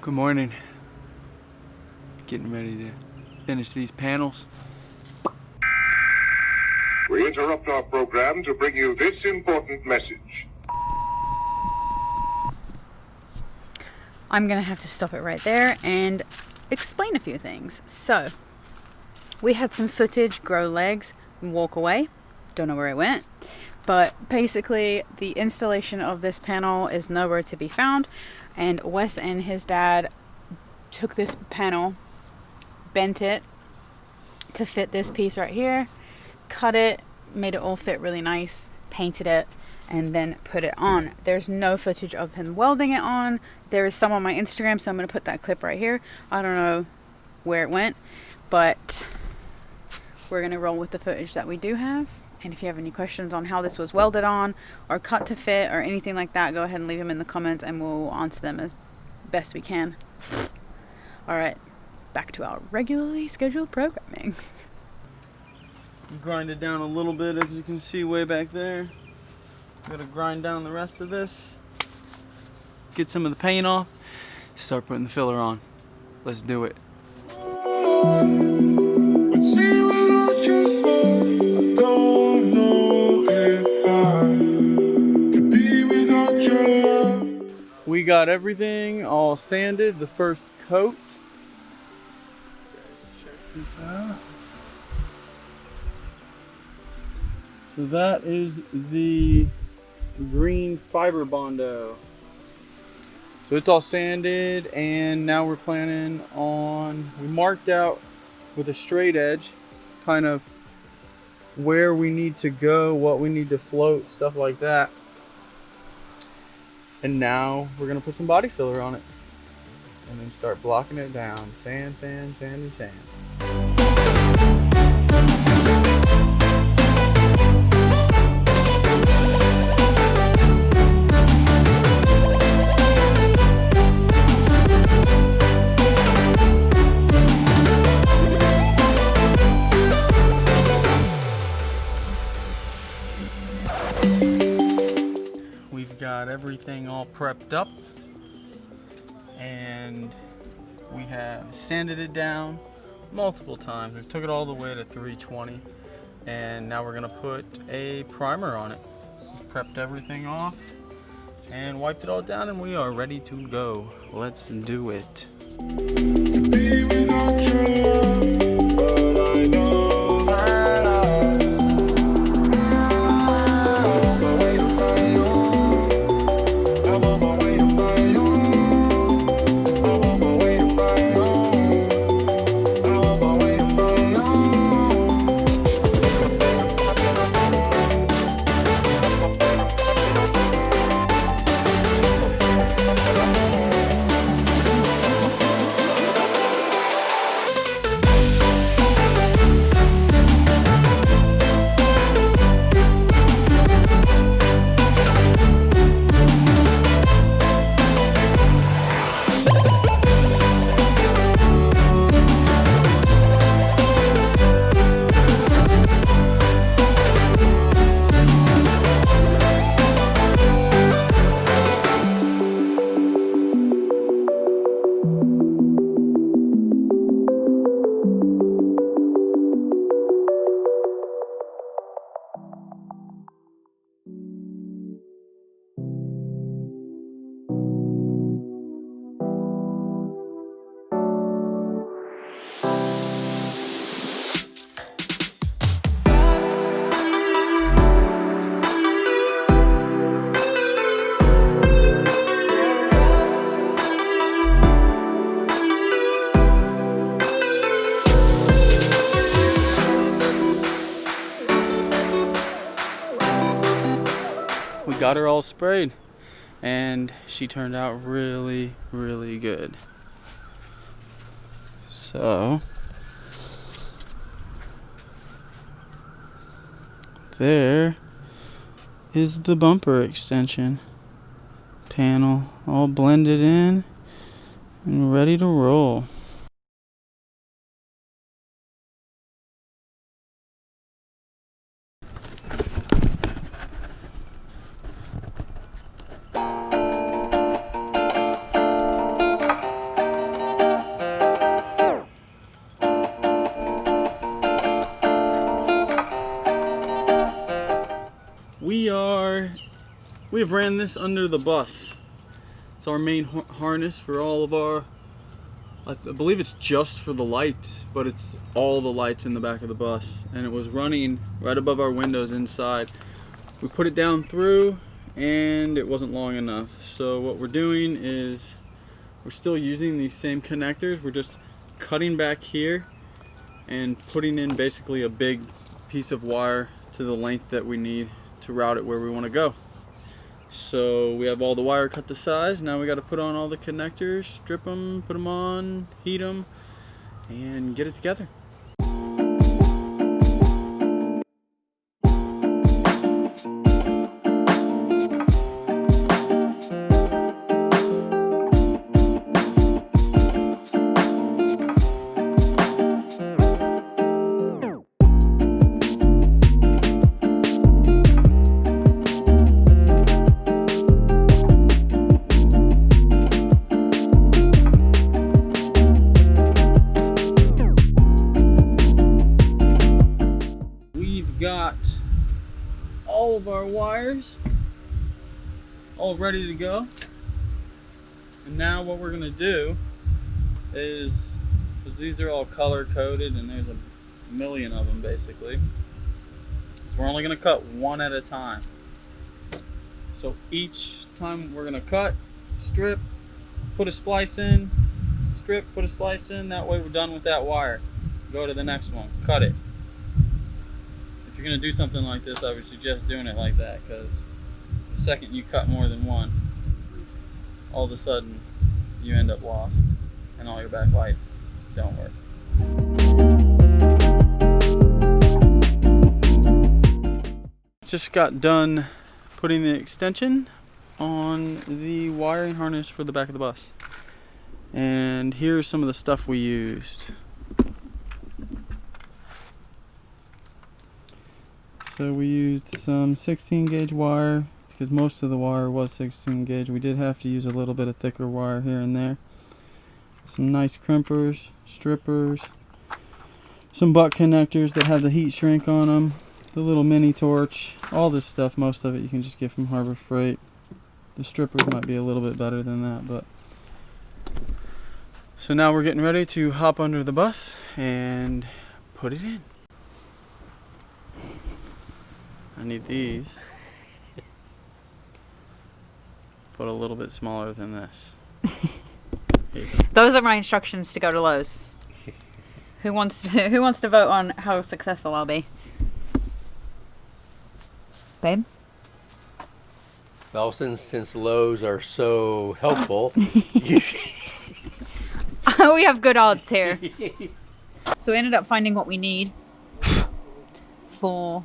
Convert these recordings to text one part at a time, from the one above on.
Good morning. Getting ready to finish these panels. We interrupt our program to bring you this important message. I'm gonna have to stop it right there and explain a few things. So, we had some footage grow legs and walk away. Don't know where it went. But basically, the installation of this panel is nowhere to be found. And Wes and his dad took this panel, bent it to fit this piece right here, cut it, made it all fit really nice, painted it, and then put it on. There's no footage of him welding it on. There is some on my Instagram, so I'm going to put that clip right here. I don't know where it went, but we're going to roll with the footage that we do have. And if you have any questions on how this was welded on or cut to fit or anything like that, go ahead and leave them in the comments and we'll answer them as best we can. Alright, back to our regularly scheduled programming. Grind it down a little bit, as you can see way back there. Gotta grind down the rest of this. Get some of the paint off. Start putting the filler on. Let's do it. We got everything all sanded, the first coat. Let's check this out. So that is the green fiber Bondo. So it's all sanded, and now we're planning on, we marked out with a straight edge kind of where we need to go, what we need to float, stuff like that. And now we're gonna put some body filler on it and then start blocking it down. Sand, sand, sand, and sand. Got everything all prepped up, and we have sanded it down multiple times. We took it all the way to 320, and now we're gonna put a primer on it. We've prepped everything off and wiped it all down, and we are ready to go. Let's do it. We got her all sprayed, and she turned out really, really good. So there is the bumper extension panel all blended in and ready to roll. we've ran this under the bus. It's our main harness for all of our, I believe it's just for the lights, but it's all the lights in the back of the bus. And it was running right above our windows inside. We put it down through and it wasn't long enough. So what we're doing is we're still using these same connectors. We're just cutting back here and putting in basically a big piece of wire to the length that we need to route it where we want to go. So we have all the wire cut to size. Now we got to put on all the connectors, strip them, put them on, heat them, and get it together. Got all of our wires all ready to go, and now what we're gonna do is, because these are all color coded and there's a million of them basically, so we're only gonna cut one at a time. So each time we're gonna cut, strip, put a splice in, strip, put a splice in. That way we're done with that wire. Go to the next one, cut it. If you're going to do something like this, I would suggest doing it like that, because the second you cut more than one, all of a sudden you end up lost and all your backlights don't work. Just got done putting the extension on the wiring harness for the back of the bus. And here's some of the stuff we used. So we used some 16 gauge wire, because most of the wire was 16 gauge. We did have to use a little bit of thicker wire here and there. Some nice crimpers, strippers, some butt connectors that have the heat shrink on them, the little mini torch, all this stuff. Most of it you can just get from Harbor Freight. The strippers might be a little bit better than that, but. So now we're getting ready to hop under the bus and put it in. I need these, but a little bit smaller than this. Those are my instructions to go to Lowe's. Who wants to vote on how successful I'll be? Babe? Well, since Lowe's are so helpful, We have good odds here. So we ended up finding what we need for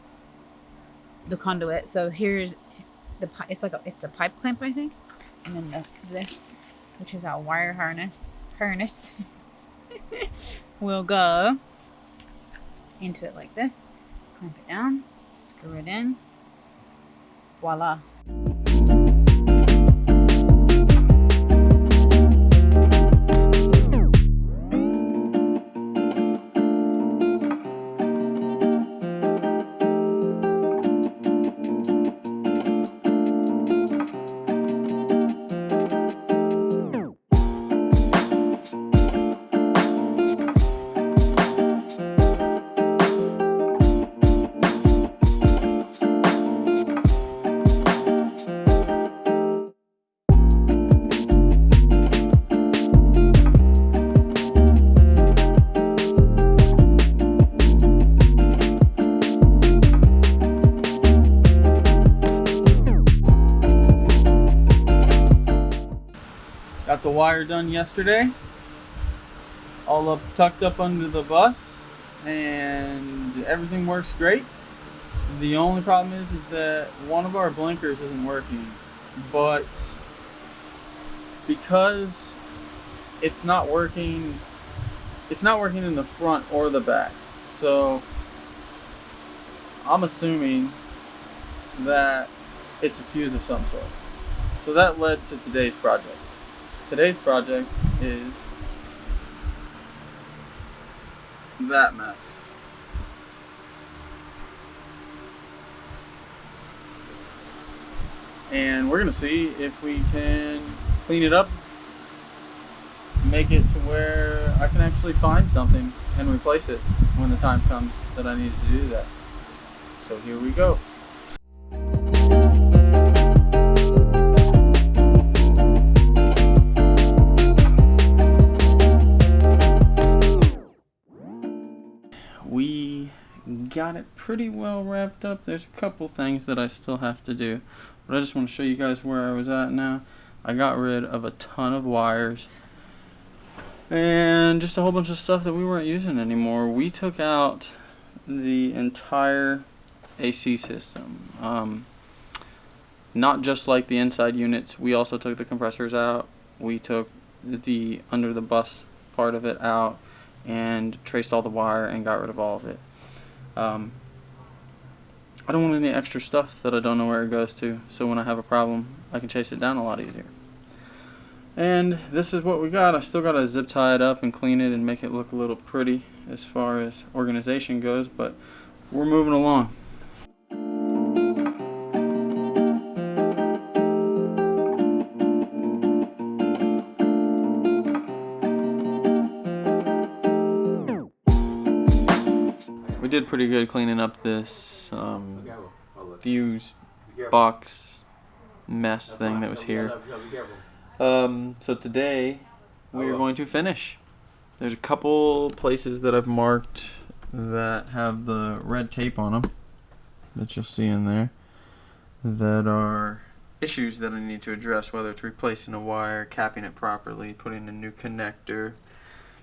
the conduit. So here's the it's a pipe clamp, I think, and then this, which is our wire harness will go into it like this. Clamp it down, screw it in, voila. Got the wire done yesterday, all up tucked up under the bus, and everything works great. The only problem is that one of our blinkers isn't working, but because it's not working in the front or the back. So I'm assuming that it's a fuse of some sort. So that led to today's project. Today's project is that mess. and we're gonna see if we can clean it up, make it to where I can actually find something and replace it when the time comes that I need to do that. So here we go. We got it pretty well wrapped up. There's a couple things that I still have to do, but I just want to show you guys where I was at now. I got rid of a ton of wires and just a whole bunch of stuff that we weren't using anymore. We took out the entire AC system. Not just like the inside units, we also took the compressors out. We took the under the bus part of it out and traced all the wire and got rid of all of it. I don't want any extra stuff that I don't know where it goes to, so when I have a problem I can chase it down a lot easier. And this is what we got. I still got to zip tie it up and clean it and make it look a little pretty as far as organization goes, but we're moving along. We did pretty good cleaning up this fuse box mess thing that was here. So today we are going to finish. There's a couple places that I've marked that have the red tape on them that you'll see in there that are issues that I need to address, whether it's replacing a wire, capping it properly, putting a new connector,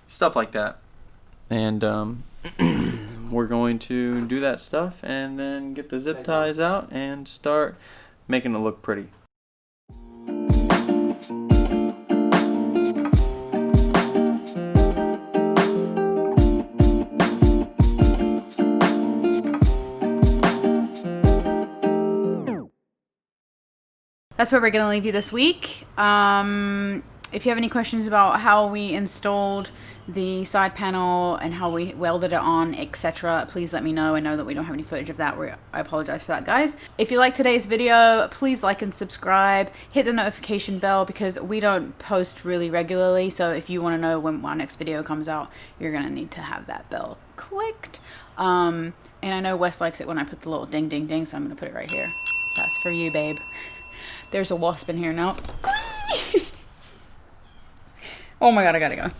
stuff like that. And we're going to do that stuff and then get the zip ties out and start making it look pretty. That's where we're going to leave you this week. If you have any questions about how we installed the side panel and how we welded it on, etc., please let me know. I know that we don't have any footage of that. I apologize for that, guys. If you like today's video, please like and subscribe. Hit the notification bell because we don't post really regularly. So if you want to know when our next video comes out, you're going to need to have that bell clicked. And I know Wes likes it when I put the little ding, ding, ding, so I'm going to put it right here. That's for you, babe. There's a wasp in here now. Oh my god, I gotta go.